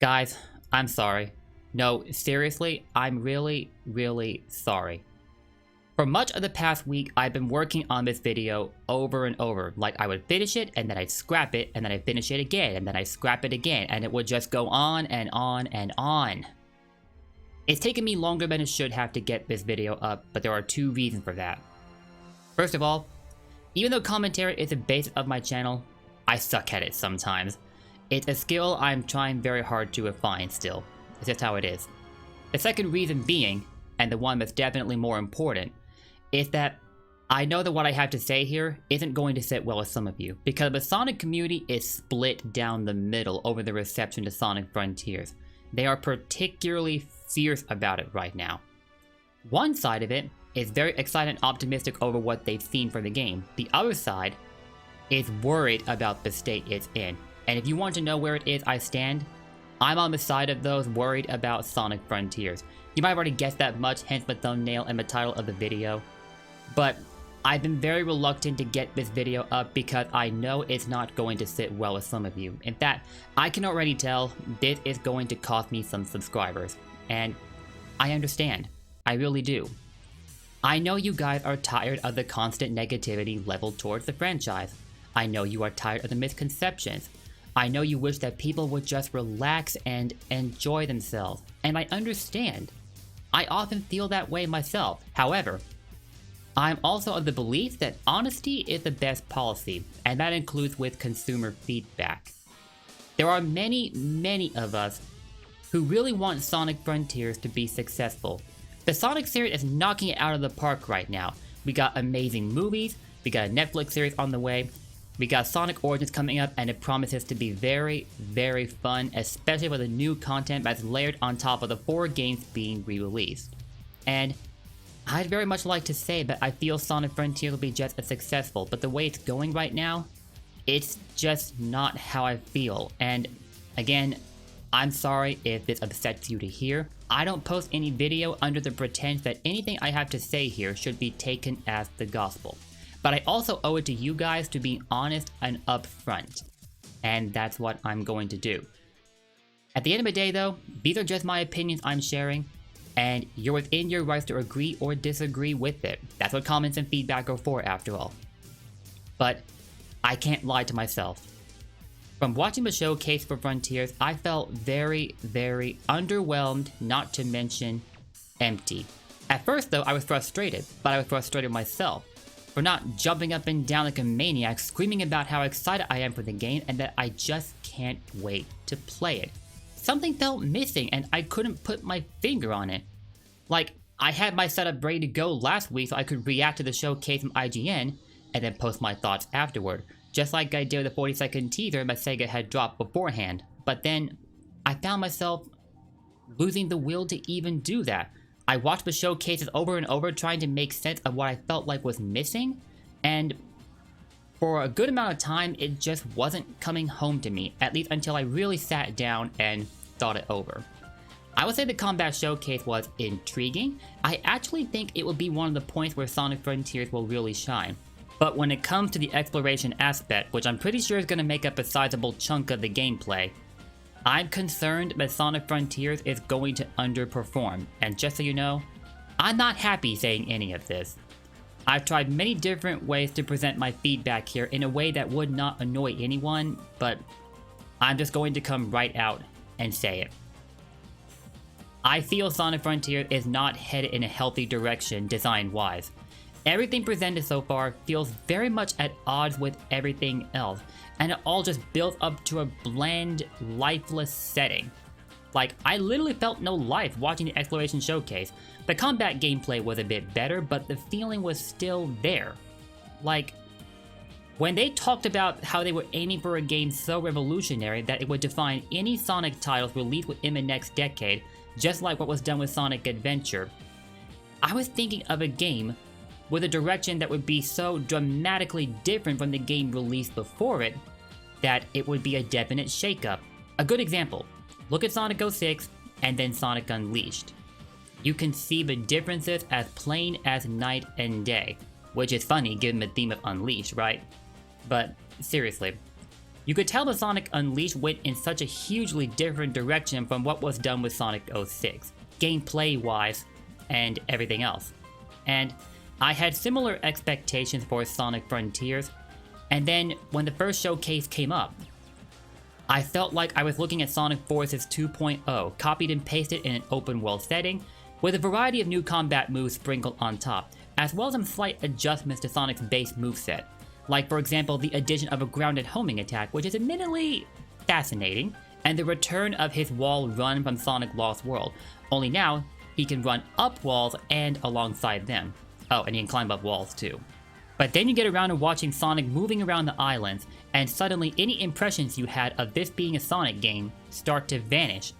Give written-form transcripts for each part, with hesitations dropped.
Guys, I'm sorry. No, seriously, I'm really sorry. For much of the past week, I've been working on this video over and over. Like, I would finish it, and then I'd scrap it, and then I'd finish it again, and then I'd scrap it again, and it would just go on and on and on. It's taken me longer than it should have to get this video up, but there are two reasons for that. First of all, even though commentary is the basis of my channel, I suck at it sometimes. It's a skill I'm trying very hard to refine still. It's just how it is. The second reason being, and the one that's definitely more important, is that I know that what I have to say here isn't going to sit well with some of you, because the Sonic community is split down the middle over the reception to Sonic Frontiers. They are particularly fierce about it right now. One side of it is very excited and optimistic over what they've seen for the game. The other side is worried about the state it's in. And if you want to know where it is I stand, I'm on the side of those worried about Sonic Frontiers. You might have already guessed that much, hence the thumbnail and the title of the video. But I've been very reluctant to get this video up because I know it's not going to sit well with some of you. In fact, I can already tell this is going to cost me some subscribers. And I understand. I really do. I know you guys are tired of the constant negativity leveled towards the franchise. I know you are tired of the misconceptions. I know you wish that people would just relax and enjoy themselves, and I understand. I often feel that way myself. However, I'm also of the belief that honesty is the best policy, and that includes with consumer feedback. There are many of us who really want Sonic Frontiers to be successful. The Sonic series is knocking it out of the park right now. We got amazing movies, we got a Netflix series on the way, we got Sonic Origins coming up, and it promises to be very fun, especially with the new content that's layered on top of the 4 games being re-released. And I'd very much like to say that I feel Sonic Frontier will be just as successful, but the way it's going right now, it's just not how I feel. And again, I'm sorry if this upsets you to hear. I don't post any video under the pretense that anything I have to say here should be taken as the gospel. But I also owe it to you guys to be honest and upfront. And that's what I'm going to do. At the end of the day though, these are just my opinions I'm sharing, and you're within your rights to agree or disagree with it. That's what comments and feedback are for after all. But I can't lie to myself. From watching the showcase for Frontiers, I felt very underwhelmed, not to mention empty. At first though, I was frustrated, but I was frustrated myself for not jumping up and down like a maniac, screaming about how excited I am for the game and that I just can't wait to play it. Something felt missing and I couldn't put my finger on it. Like, I had my setup ready to go last week so I could react to the showcase from IGN and then post my thoughts afterward, just like I did with the 40-second teaser that Sega had dropped beforehand. But then, I found myself losing the will to even do that. I watched the showcases over and over trying to make sense of what I felt like was missing, and for a good amount of time it just wasn't coming home to me, at least until I really sat down and thought it over. I would say the combat showcase was intriguing. I actually think it will be one of the points where Sonic Frontiers will really shine. But when it comes to the exploration aspect, which I'm pretty sure is going to make up a sizable chunk of the gameplay, I'm concerned that Sonic Frontiers is going to underperform, and just so you know, I'm not happy saying any of this. I've tried many different ways to present my feedback here in a way that would not annoy anyone, but I'm just going to come right out and say it. I feel Sonic Frontiers is not headed in a healthy direction design-wise. Everything presented so far feels very much at odds with everything else, and it all just builds up to a bland, lifeless setting. Like, I literally felt no life watching the exploration showcase. The combat gameplay was a bit better, but the feeling was still there. Like, when they talked about how they were aiming for a game so revolutionary that it would define any Sonic titles released within the next decade, just like what was done with Sonic Adventure, I was thinking of a game with a direction that would be so dramatically different from the game released before it, that it would be a definite shakeup. A good example, look at Sonic 06 and then Sonic Unleashed. You can see the differences as plain as night and day, which is funny given the theme of Unleashed, right? But seriously, You could tell that Sonic Unleashed went in such a hugely different direction from what was done with Sonic 06, gameplay-wise and everything else. And I had similar expectations for Sonic Frontiers, and then when the first showcase came up, I felt like I was looking at Sonic Forces 2.0, copied and pasted in an open world setting, with a variety of new combat moves sprinkled on top, as well as some slight adjustments to Sonic's base moveset. Like for example, the addition of a grounded homing attack, which is admittedly fascinating, and the return of his wall run from Sonic Lost World, only now he can run up walls and alongside them. Oh, and he can climb up walls too. But then you get around to watching Sonic moving around the islands, and suddenly any impressions you had of this being a Sonic game start to vanish.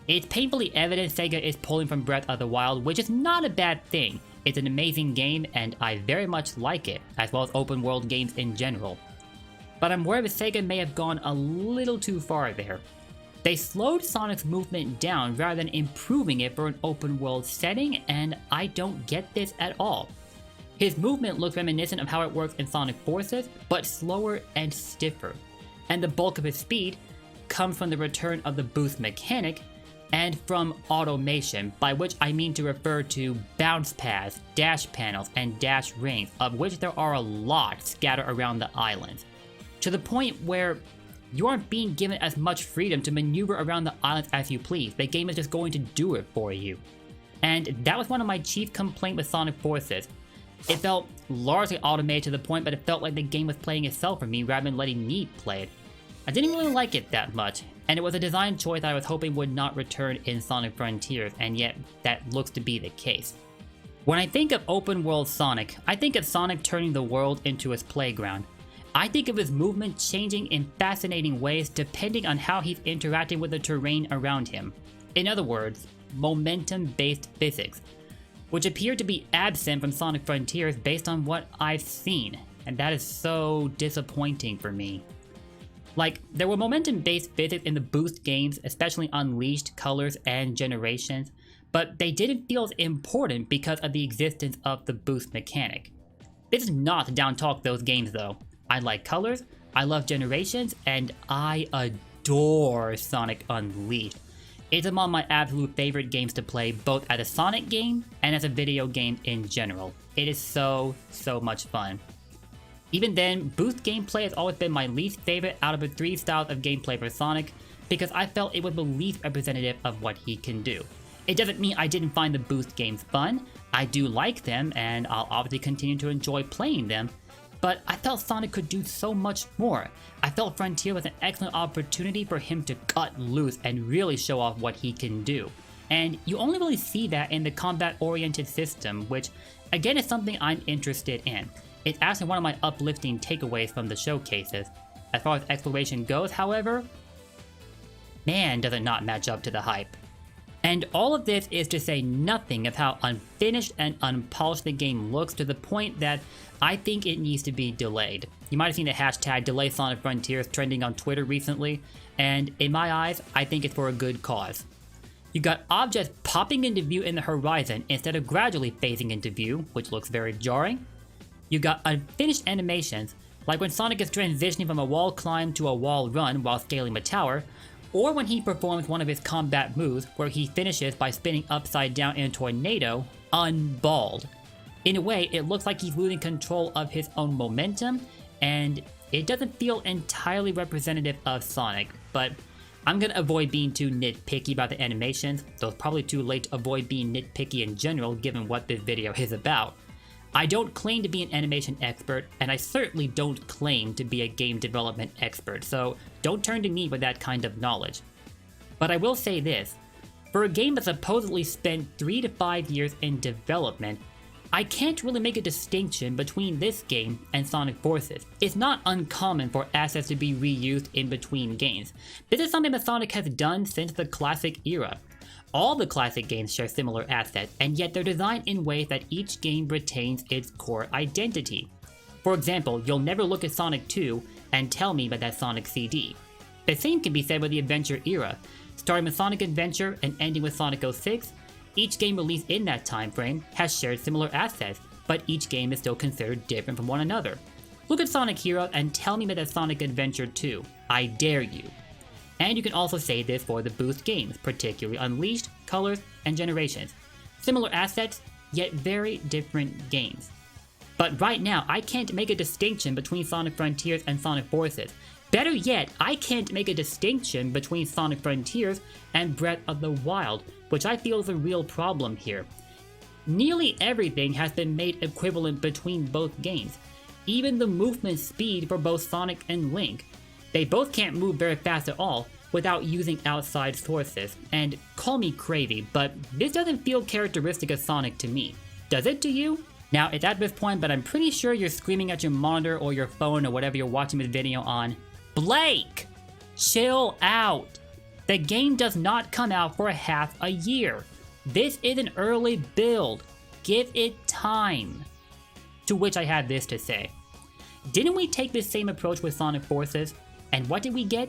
It's painfully evident Sega is pulling from Breath of the Wild, which is not a bad thing. It's an amazing game and I very much like it, as well as open world games in general. But I'm worried that Sega may have gone a little too far there. They slowed Sonic's movement down rather than improving it for an open world setting, and I don't get this at all. His movement looks reminiscent of how it works in Sonic Forces, but slower and stiffer. And the bulk of his speed comes from the return of the boost mechanic, and from automation, by which I mean to refer to bounce pads, dash panels, and dash rings, of which there are a lot scattered around the islands. To the point where you aren't being given as much freedom to maneuver around the islands as you please. The game is just going to do it for you. And that was one of my chief complaints with Sonic Forces. It felt largely automated to the point, but it felt like the game was playing itself for me rather than letting me play it. I didn't really like it that much, and it was a design choice I was hoping would not return in Sonic Frontiers, and yet that looks to be the case. When I think of open world Sonic, I think of Sonic turning the world into his playground. I think of his movement changing in fascinating ways depending on how he's interacting with the terrain around him. In other words, momentum-based physics, which appear to be absent from Sonic Frontiers based on what I've seen, and that is so disappointing for me. Like, there were momentum-based physics in the Boost games, especially Unleashed, Colors, and Generations, but they didn't feel as important because of the existence of the Boost mechanic. This is not to down-talk those games though. I like Colors, I love Generations, and I adore Sonic Unleashed. It's among my absolute favorite games to play, both as a Sonic game and as a video game in general. It is so much fun. Even then, Boost gameplay has always been my least favorite out of the three styles of gameplay for Sonic, because I felt it was the least representative of what he can do. It doesn't mean I didn't find the Boost games fun. I do like them, and I'll obviously continue to enjoy playing them, but I felt Sonic could do so much more. I felt Frontier was an excellent opportunity for him to cut loose and really show off what he can do. And you only really see that in the combat-oriented system, which again is something I'm interested in. It's actually one of my uplifting takeaways from the showcases. As far as exploration goes, however, man, does it not match up to the hype. And all of this is to say nothing of how unfinished and unpolished the game looks, to the point that I think it needs to be delayed. You might have seen the hashtag Delay Sonic Frontiers trending on Twitter recently, and in my eyes, I think it's for a good cause. You got objects popping into view in the horizon instead of gradually phasing into view, which looks very jarring. You got unfinished animations, like when Sonic is transitioning from a wall climb to a wall run while scaling a tower, or when he performs one of his combat moves where he finishes by spinning upside down in a tornado, unballed. In a way, it looks like he's losing control of his own momentum, and it doesn't feel entirely representative of Sonic, but I'm gonna avoid being too nitpicky about the animations, though it's probably too late to avoid being nitpicky in general given what this video is about. I don't claim to be an animation expert, and I certainly don't claim to be a game development expert, so don't turn to me with that kind of knowledge. But I will say this, for a game that supposedly spent 3 to 5 years in development, I can't really make a distinction between this game and Sonic Forces. It's not uncommon for assets to be reused in between games. This is something that Sonic has done since the classic era. All the classic games share similar assets, and yet they're designed in ways that each game retains its core identity. For example, you'll never look at Sonic 2 and tell me about that Sonic CD. The same can be said with the Adventure era. Starting with Sonic Adventure and ending with Sonic 06, each game released in that time frame has shared similar assets, but each game is still considered different from one another. Look at Sonic Heroes and tell me that it's Sonic Adventure 2. I dare you. And you can also say this for the Boost games, particularly Unleashed, Colors, and Generations. Similar assets, yet very different games. But right now, I can't make a distinction between Sonic Frontiers and Sonic Forces. Better yet, I can't make a distinction between Sonic Frontiers and Breath of the Wild, which I feel is a real problem here. Nearly everything has been made equivalent between both games. Even the movement speed for both Sonic and Link. They both can't move very fast at all without using outside sources. And call me crazy, but this doesn't feel characteristic of Sonic to me. Does it to you? Now, it's at this point, but I'm pretty sure you're screaming at your monitor or your phone or whatever you're watching this video on. Blake! Chill out! The game does not come out for half a year. This is an early build. Give it time. To which I had this to say. Didn't we take this same approach with Sonic Forces? And what did we get?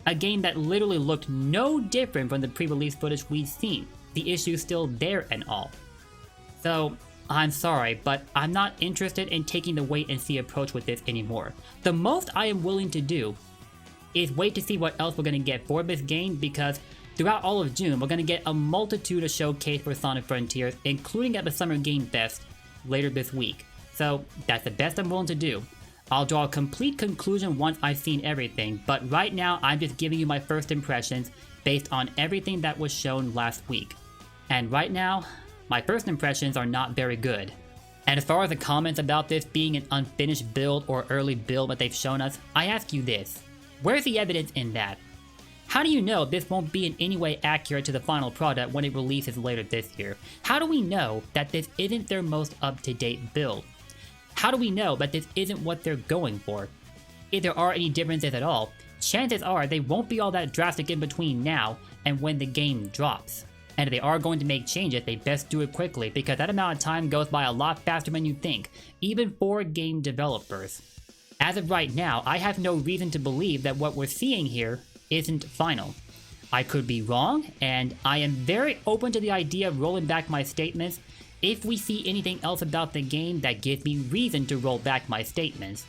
A game that literally looked no different from the pre-release footage we'd seen. The issue's still there and all. So, I'm sorry, but I'm not interested in taking the wait and see approach with this anymore. The most I am willing to do is wait to see what else we're going to get for this game, because throughout all of June, we're going to get a multitude of showcase for Sonic Frontiers, including at the Summer Game Fest later this week. So that's the best I'm willing to do. I'll draw a complete conclusion once I've seen everything, but right now I'm just giving you my first impressions based on everything that was shown last week. And right now, my first impressions are not very good. And as far as the comments about this being an unfinished build or early build that they've shown us, I ask you this. Where's the evidence in that? How do you know this won't be in any way accurate to the final product when it releases later this year? How do we know that this isn't their most up-to-date build? How do we know that this isn't what they're going for? If there are any differences at all, chances are they won't be all that drastic in between now and when the game drops. And if they are going to make changes, they best do it quickly, because that amount of time goes by a lot faster than you think, even for game developers. As of right now, I have no reason to believe that what we're seeing here isn't final. I could be wrong, and I am very open to the idea of rolling back my statements if we see anything else about the game that gives me reason to roll back my statements.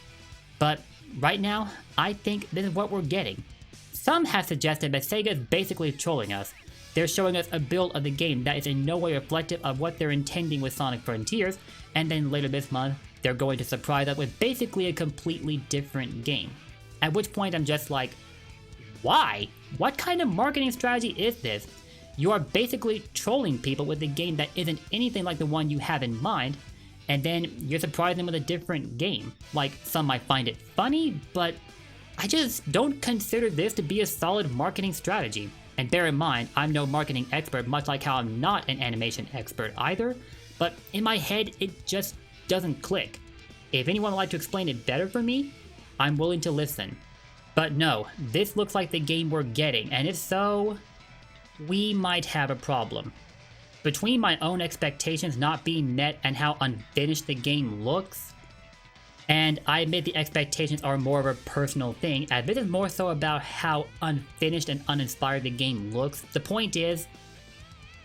But right now, I think this is what we're getting. Some have suggested that Sega is basically trolling us. They're showing us a build of the game that is in no way reflective of what they're intending with Sonic Frontiers, and then later this month, they're going to surprise us with basically a completely different game. At which point I'm just like, why? What kind of marketing strategy is this? You are basically trolling people with a game that isn't anything like the one you have in mind, and then you're surprising them with a different game. Like, some might find it funny, but I just don't consider this to be a solid marketing strategy. And bear in mind, I'm no marketing expert, much like how I'm not an animation expert either, but in my head, it just doesn't click. If anyone would like to explain it better for me, I'm willing to listen. But no, this looks like the game we're getting, and if so, we might have a problem. Between my own expectations not being met and how unfinished the game looks, and I admit the expectations are more of a personal thing, as this is more so about how unfinished and uninspired the game looks. The point is,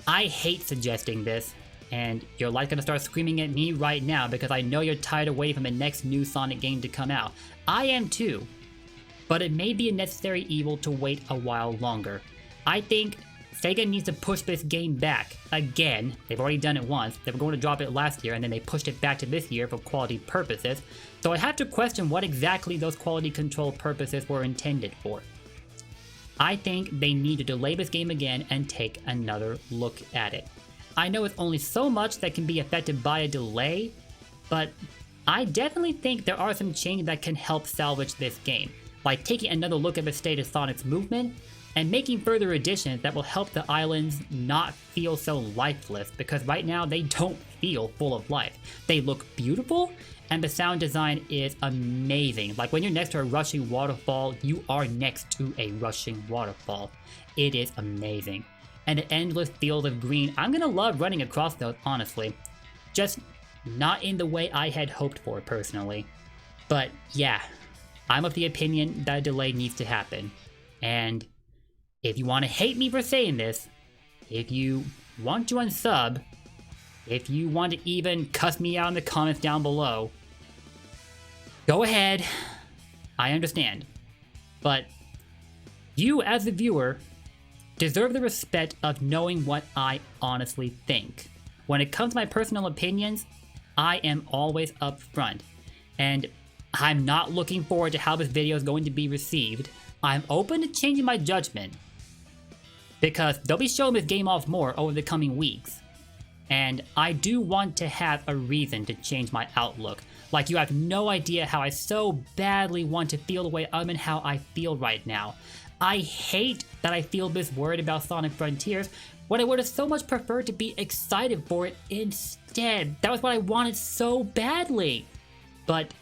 I hate suggesting this, and you're likely gonna start screaming at me right now because I know you're tired of waiting for the next new Sonic game to come out. I am too, but it may be a necessary evil to wait a while longer. I think Sega needs to push this game back again. They've already done it once. They were going to drop it last year, and then they pushed it back to this year for quality purposes. So I have to question what exactly those quality control purposes were intended for. I think they need to delay this game again and take another look at it. I know it's only so much that can be affected by a delay, but I definitely think there are some changes that can help salvage this game, like taking another look at the state of Sonic's movement, and making further additions that will help the islands not feel so lifeless, because right now they don't feel full of life. They look beautiful, and the sound design is amazing. Like when you're next to a rushing waterfall, you are next to a rushing waterfall. It is amazing. And the endless field of green, I'm gonna love running across those, honestly. Just not in the way I had hoped for, personally. But yeah, I'm of the opinion that a delay needs to happen. And if you want to hate me for saying this, if you want to unsub, if you want to even cuss me out in the comments down below, Go ahead. I understand. But you, as the viewer, deserve the respect of knowing what I honestly think. When it comes to my personal opinions, I am always upfront. And I'm not looking forward to how this video is going to be received. I'm open to changing my judgment, because they'll be showing this game off more over the coming weeks. And I do want to have a reason to change my outlook. Like, you have no idea how I so badly want to feel the way I'm in how I feel right now. I hate that I feel this worried about Sonic Frontiers when I would have so much preferred to be excited for it instead. That was what I wanted so badly. But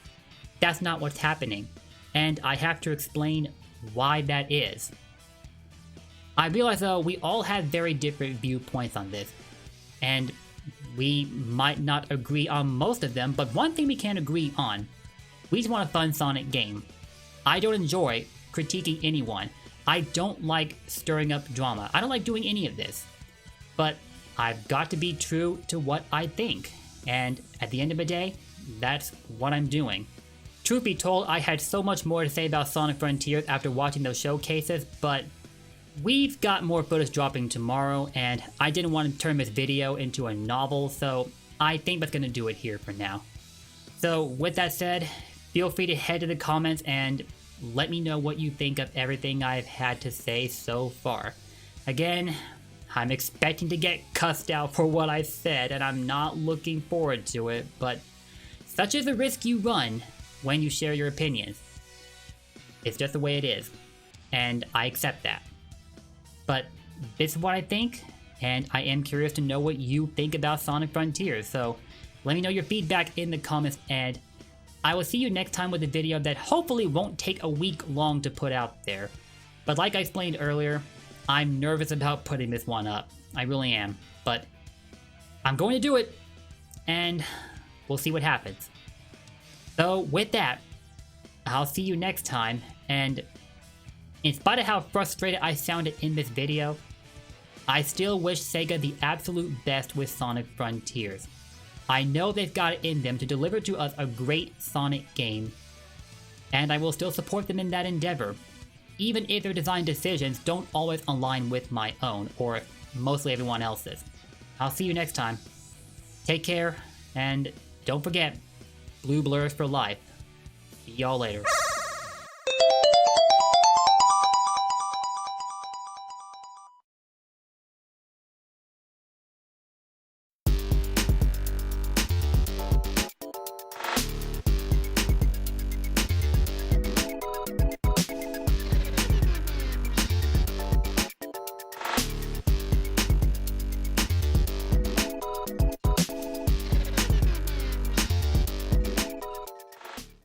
that's not what's happening, and I have to explain why that is. I realize though we all have very different viewpoints on this, and we might not agree on most of them, but one thing we can agree on: we just want a fun Sonic game. I don't enjoy critiquing anyone. I don't like stirring up drama. I don't like doing any of this. But I've got to be true to what I think, and at the end of the day, that's what I'm doing. Truth be told, I had so much more to say about Sonic Frontiers after watching those showcases, but we've got more footage dropping tomorrow, and I didn't want to turn this video into a novel, so I think that's going to do it here for now. So with that said, feel free to head to the comments and let me know what you think of everything I've had to say so far. Again, I'm expecting to get cussed out for what I said, and I'm not looking forward to it, but such is the risk you run when you share your opinions. It's just the way it is, and I accept that. But this is what I think, and I am curious to know what you think about Sonic Frontiers, so let me know your feedback in the comments, and I will see you next time with a video that hopefully won't take a week long to put out there. But like I explained earlier, I'm nervous about putting this one up. I really am, but I'm going to do it, and we'll see what happens. So with that, I'll see you next time, and in spite of how frustrated I sounded in this video, I still wish Sega the absolute best with Sonic Frontiers. I know they've got it in them to deliver to us a great Sonic game, and I will still support them in that endeavor, even if their design decisions don't always align with my own, or mostly everyone else's. I'll see you next time. Take care, and don't forget, Blue Blurs for life. See y'all later.